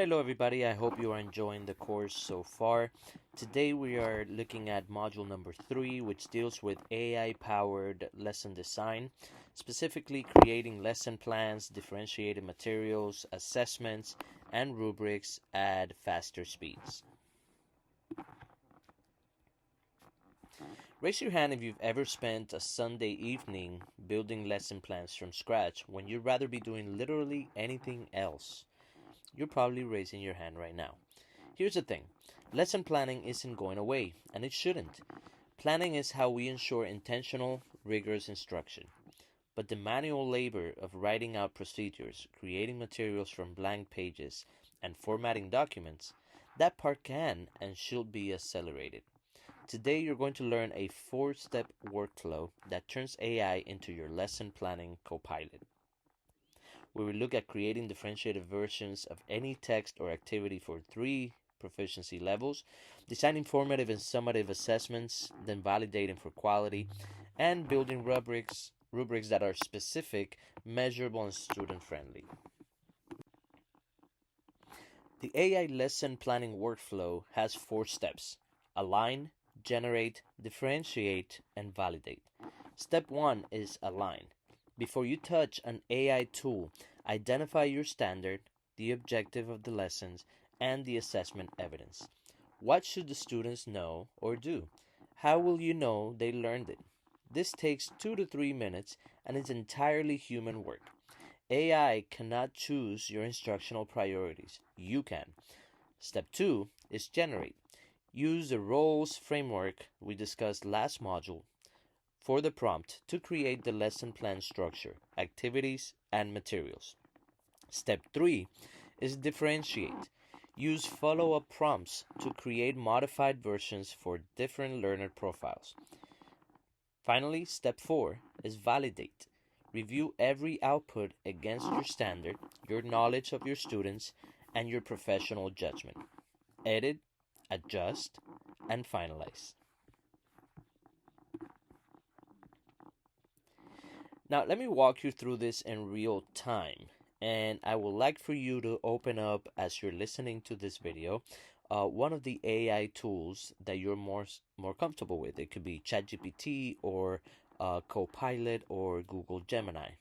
Hello, everybody. I hope you are enjoying the course so far. Today, we are looking at module number 3, which deals with AI powered lesson design, specifically creating lesson plans, differentiated materials, assessments, and rubrics at faster speeds. Raise your hand if you've ever spent a Sunday evening building lesson plans from scratch when you'd rather be doing literally anything else. You're probably raising your hand right now. Here's the thing. Lesson planning isn't going away, and it shouldn't. Planning is how we ensure intentional, rigorous instruction. But the manual labor of writing out procedures, creating materials from blank pages, and formatting documents, that part can and should be accelerated. Today you're going to learn a 4-step workflow that turns AI into your lesson planning co-pilot. We will look at creating differentiated versions of any text or activity for 3 proficiency levels, designing formative and summative assessments, then validating for quality, and building rubrics that are specific, measurable, and student-friendly. The AI lesson planning workflow has 4 steps: align, generate, differentiate, and validate. Step 1 is align. Before you touch an AI tool, identify your standard, the objective of the lessons, and the assessment evidence. What should the students know or do? How will you know they learned it? This takes 2 to 3 minutes and is entirely human work. AI cannot choose your instructional priorities. You can. Step 2 is generate. Use the roles framework we discussed last module for the prompt to create the lesson plan structure, activities, and materials. Step 3 is differentiate. Use follow-up prompts to create modified versions for different learner profiles. Finally, step 4 is validate. Review every output against your standard, your knowledge of your students, and your professional judgment. Edit, adjust, and finalize. Now, let me walk you through this in real time, and I would like for you to open up, as you're listening to this video, one of the AI tools that you're more comfortable with. It could be ChatGPT or Copilot or Google Gemini.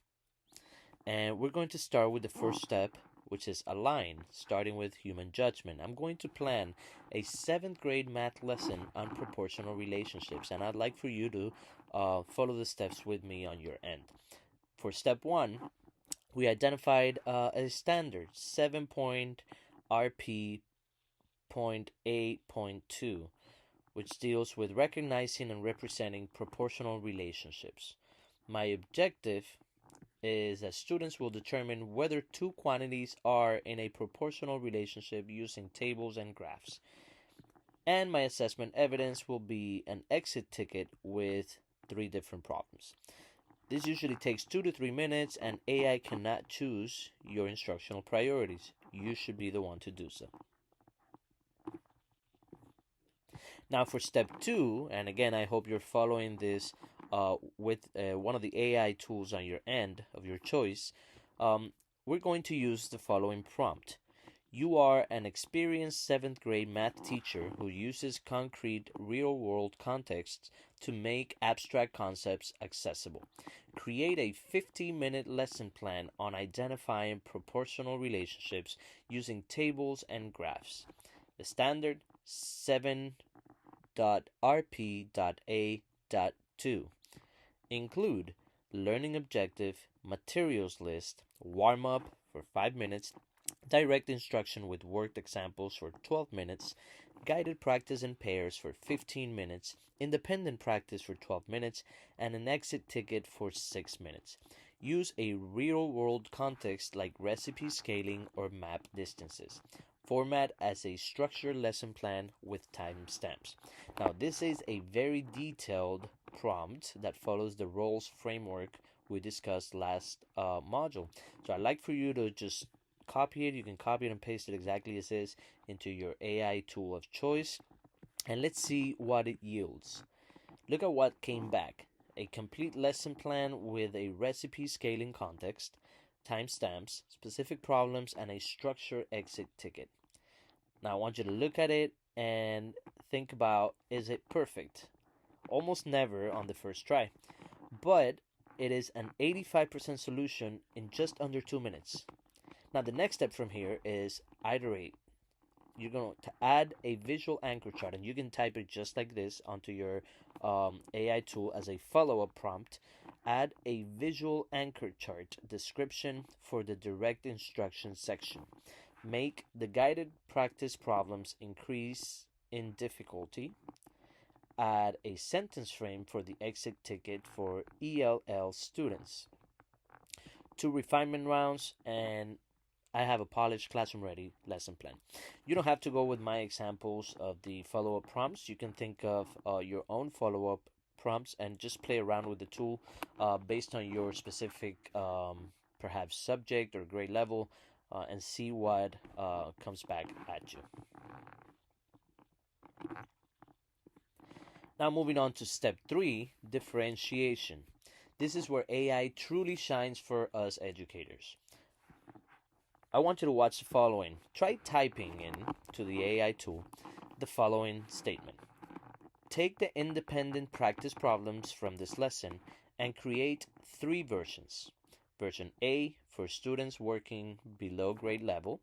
And we're going to start with the first step, which is align, starting with human judgment. I'm going to plan a 7th grade math lesson on proportional relationships, and I'd like for you to follow the steps with me on your end. For step 1, we identified a standard 7.RP.8.2, which deals with recognizing and representing proportional relationships. My objective is that students will determine whether 2 quantities are in a proportional relationship using tables and graphs. And my assessment evidence will be an exit ticket with 3 different problems. This usually takes 2 to 3 minutes, and AI cannot choose your instructional priorities. You should be the one to do so. Now for step 2, and again, I hope you're following this with one of the AI tools on your end of your choice, we're going to use the following prompt. You are an experienced 7th grade math teacher who uses concrete real-world contexts to make abstract concepts accessible. Create a 50-minute lesson plan on identifying proportional relationships using tables and graphs. The standard 7.rp.a.2. Include learning objective, materials list, warm-up for 5 minutes, direct instruction with worked examples for 12 minutes, guided practice in pairs for 15 minutes, independent practice for 12 minutes, and an exit ticket for 6 minutes. Use a real-world context like recipe scaling or map distances. Format as a structured lesson plan with timestamps. Now, this is a very detailed prompt that follows the roles framework we discussed last module. So I'd like for you to just copy it. You can copy it and paste it exactly as is into your AI tool of choice. And let's see what it yields. Look at what came back. A complete lesson plan with a recipe scaling context, timestamps, specific problems, and a structured exit ticket. Now I want you to look at it and think about, is it perfect? Almost never on the first try, but it is an 85% solution in just under 2 minutes. Now the next step from here is iterate. You're going to add a visual anchor chart, and you can type it just like this onto your AI tool as a follow-up prompt. Add a visual anchor chart description for the direct instructions section. Make the guided practice problems increase in difficulty. Add a sentence frame for the exit ticket for ELL students. 2 refinement rounds, and I have a polished classroom ready lesson plan. You don't have to go with my examples of the follow up prompts. You can think of your own follow up prompts and just play around with the tool based on your specific perhaps subject or grade level and see what comes back at you. Now, moving on to step 3, differentiation. This is where AI truly shines for us educators. I want you to watch the following. Try typing in to the AI tool the following statement. Take the independent practice problems from this lesson and create 3 versions. Version A for students working below grade level.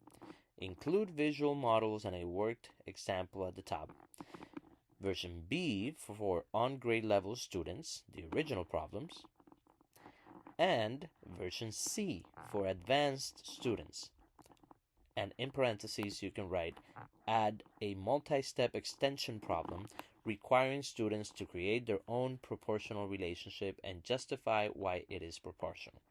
Include visual models and a worked example at the top. Version B for on grade level students, the original problems. And version C for advanced students. And in parentheses, you can write, add a multi-step extension problem requiring students to create their own proportional relationship and justify why it is proportional.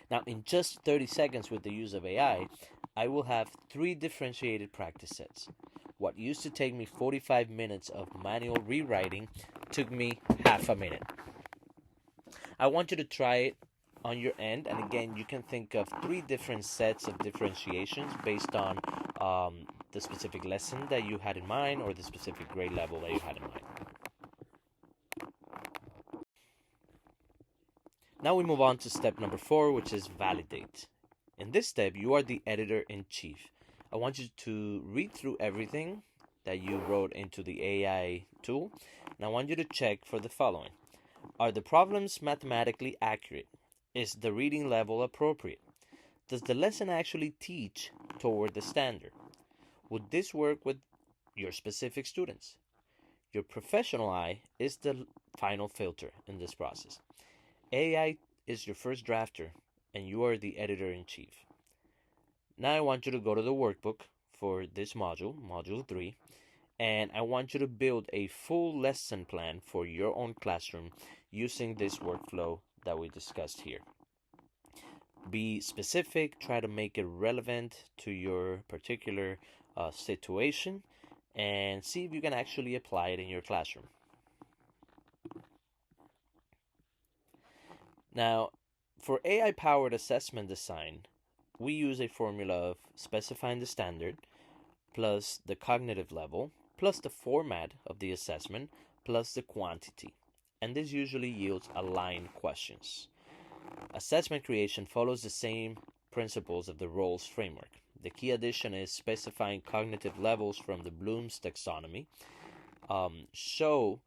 Now, in just 30 seconds with the use of AI, I will have 3 differentiated practice sets. What used to take me 45 minutes of manual rewriting took me half a minute. I want you to try it on your end, and again, you can think of 3 different sets of differentiations based on the specific lesson that you had in mind or the specific grade level that you had in mind. Now we move on to step number 4, which is validate. In this step, you are the editor-in-chief. I want you to read through everything that you wrote into the AI tool, and I want you to check for the following. Are the problems mathematically accurate? Is the reading level appropriate? Does the lesson actually teach toward the standard? Would this work with your specific students? Your professional eye is the final filter in this process. AI is your first drafter, and you are the editor-in-chief. Now I want you to go to the workbook for this module, Module 3, and I want you to build a full lesson plan for your own classroom using this workflow that we discussed here. Be specific, try to make it relevant to your particular situation, and see if you can actually apply it in your classroom. Now, for AI-powered assessment design, we use a formula of specifying the standard plus the cognitive level plus the format of the assessment plus the quantity, and this usually yields aligned questions. Assessment creation follows the same principles of the roles framework. The key addition is specifying cognitive levels from the Bloom's taxonomy. Show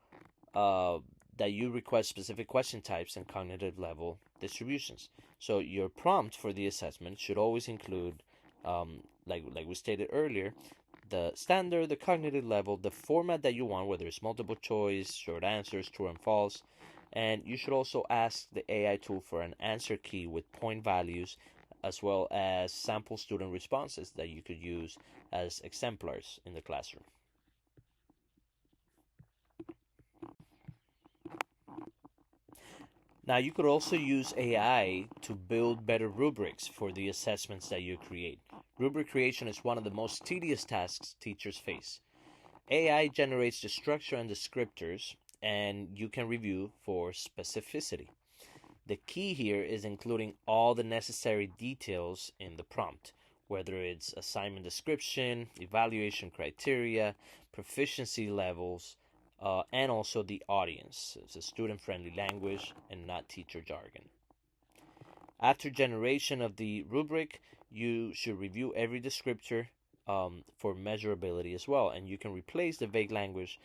that you request specific question types and cognitive level distributions. So your prompt for the assessment should always include, like we stated earlier, the standard, the cognitive level, the format that you want, whether it's multiple choice, short answers, true and false. And you should also ask the AI tool for an answer key with point values, as well as sample student responses that you could use as exemplars in the classroom. Now, you could also use AI to build better rubrics for the assessments that you create. Rubric creation is one of the most tedious tasks teachers face. AI generates the structure and descriptors, and you can review for specificity. The key here is including all the necessary details in the prompt, whether it's assignment description, evaluation criteria, proficiency levels, and also the audience. It's a student-friendly language and not teacher jargon. After generation of the rubric, you should review every descriptor for measurability as well, and you can replace the vague language,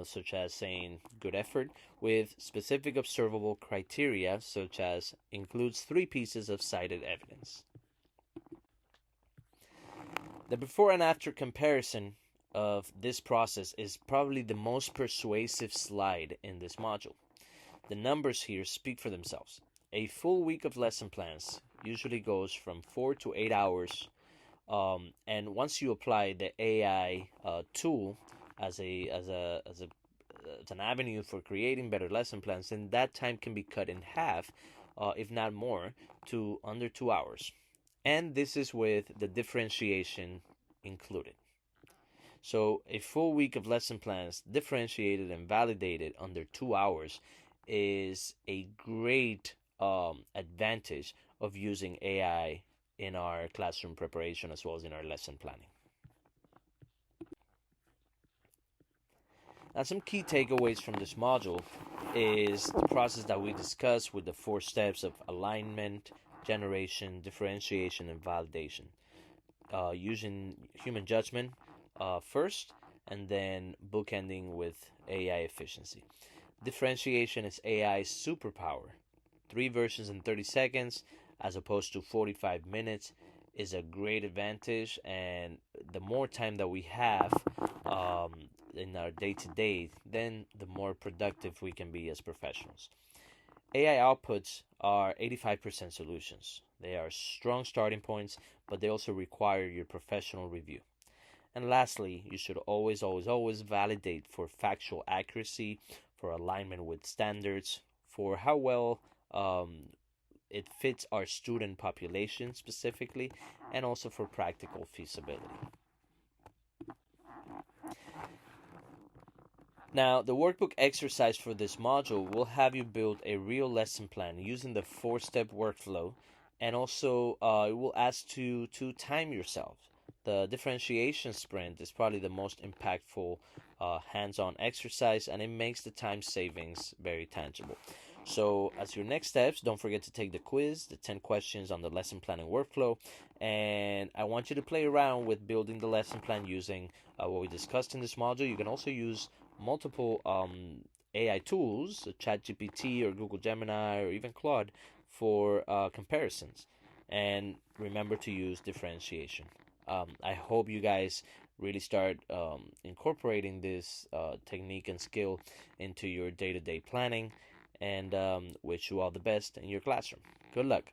such as saying good effort, with specific observable criteria, such as includes 3 pieces of cited evidence. The before and after comparison of this process is probably the most persuasive slide in this module. The numbers here speak for themselves. A full week of lesson plans usually goes from 4 to 8 hours, and once you apply the AI tool as an avenue for creating better lesson plans, then that time can be cut in half, if not more, to under 2 hours. And this is with the differentiation included. So a full week of lesson plans differentiated and validated under 2 hours is a great advantage of using AI in our classroom preparation as well as in our lesson planning. Now, some key takeaways from this module is the process that we discussed with the 4 steps of alignment, generation, differentiation, and validation. Using human judgment first, and then bookending with AI efficiency. Differentiation is AI's superpower. 3 versions in 30 seconds as opposed to 45 minutes is a great advantage, and the more time that we have in our day to day, then the more productive we can be as professionals. AI outputs are 85% solutions. They are strong starting points, but they also require your professional review. And lastly, you should always, always, always validate for factual accuracy, for alignment with standards, for how well it fits our student population specifically, and also for practical feasibility. Now, the workbook exercise for this module will have you build a real lesson plan using the 4-step workflow, and also it will ask you to time yourself. The differentiation sprint is probably the most impactful hands-on exercise, and it makes the time savings very tangible. So, as your next steps, don't forget to take the quiz, the 10 questions on the lesson planning workflow, and I want you to play around with building the lesson plan using what we discussed in this module. You can also use multiple AI tools, ChatGPT or Google Gemini or even Claude, for comparisons. And remember to use differentiation. I hope you guys really start incorporating this technique and skill into your day-to-day planning, and wish you all the best in your classroom. Good luck.